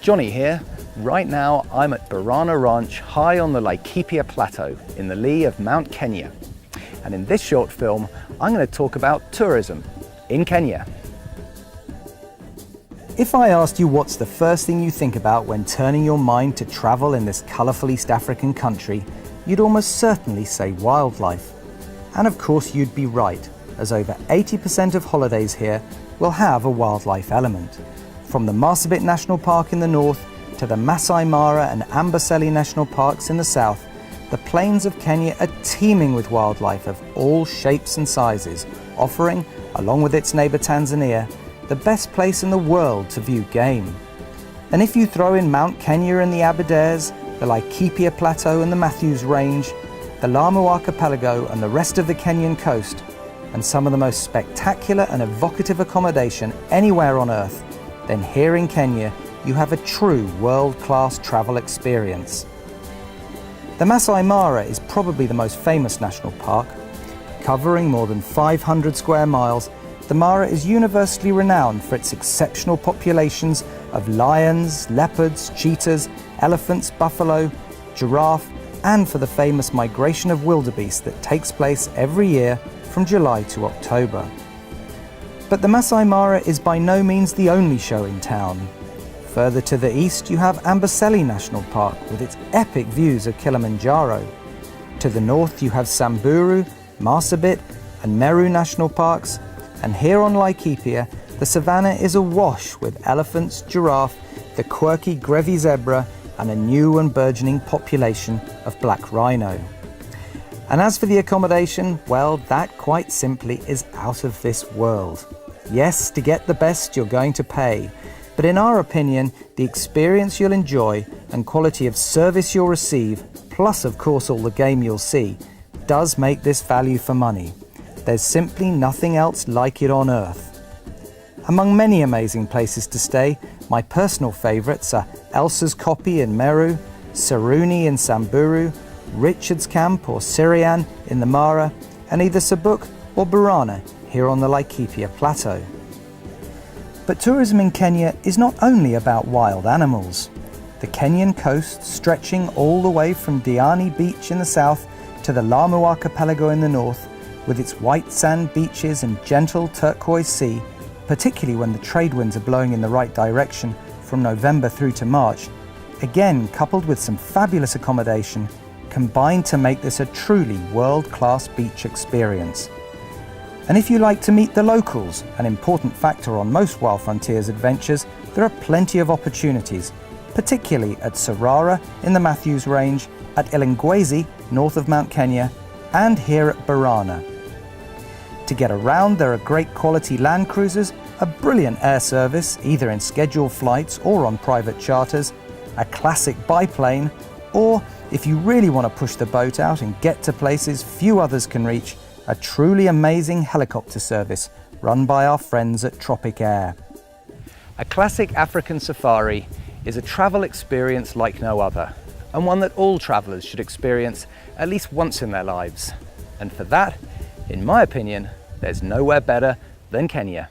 Johnny here. Right now I'm at Borana Ranch high on the Laikipia Plateau in the lee of Mount Kenya. And in this short film I'm going to talk about tourism in Kenya. If I asked you what's the first thing you think about when turning your mind to travel in this colourful East African country, you'd almost certainly say wildlife. And of course you'd be right, as over 80% of holidays here will have a wildlife element. From the Marsabit National Park in the north to the Masai Mara and Amboseli National Parks in the south, the plains of Kenya are teeming with wildlife of all shapes and sizes, offering, along with its neighbour Tanzania, the best place in the world to view game. And if you throw in Mount Kenya and the Aberdares, the Laikipia Plateau and the Matthews Range, the Lamu Archipelago and the rest of the Kenyan coast, and some of the most spectacular and evocative accommodation anywhere on earth, then here in Kenya you have a true world-class travel experience. The Masai Mara is probably the most famous national park. Covering more than 500 square miles, the Mara is universally renowned for its exceptional populations of lions, leopards, cheetahs, elephants, buffalo, giraffe, and for the famous migration of wildebeest that takes place every year from July to October. But the Masai Mara is by no means the only show in town. Further to the east you have Amboseli National Park with its epic views of Kilimanjaro. To the north you have Samburu, Marsabit and Meru National Parks, and here on Laikipia the savannah is awash with elephants, giraffe, the quirky Grevy's zebra and a new and burgeoning population of black rhino. And as for the accommodation, well, that quite simply is out of this world. Yes, to get the best you're going to pay, but in our opinion, the experience you'll enjoy and quality of service you'll receive, plus of course all the game you'll see, does make this value for money. There's simply nothing else like it on earth. Among many amazing places to stay, my personal favourites are Elsa's Koppie in Meru, Saruni in Samburu, Richard's Camp or Sirian in the Mara, and either Sabuk or Borana here on the Laikipia Plateau. But tourism in Kenya is not only about wild animals. The Kenyan coast, stretching all the way from Diani Beach in the south to the Lamu Archipelago in the north, with its white sand beaches and gentle turquoise sea, particularly when the trade winds are blowing in the right direction from November through to March, again coupled with some fabulous accommodation, combined to make this a truly world-class beach experience. And if you like to meet the locals, an important factor on most Wild Frontiers adventures, there are plenty of opportunities, particularly at Sarara in the Matthews Range, at Ilengwezi north of Mount Kenya, and here at Borana. To get around, there are great quality land cruisers, a brilliant air service, either in scheduled flights or on private charters, a classic biplane, or if you really want to push the boat out and get to places few others can reach, a truly amazing helicopter service run by our friends at Tropic Air. A classic African safari is a travel experience like no other, and one that all travellers should experience at least once in their lives. And for that, in my opinion, there's nowhere better than Kenya.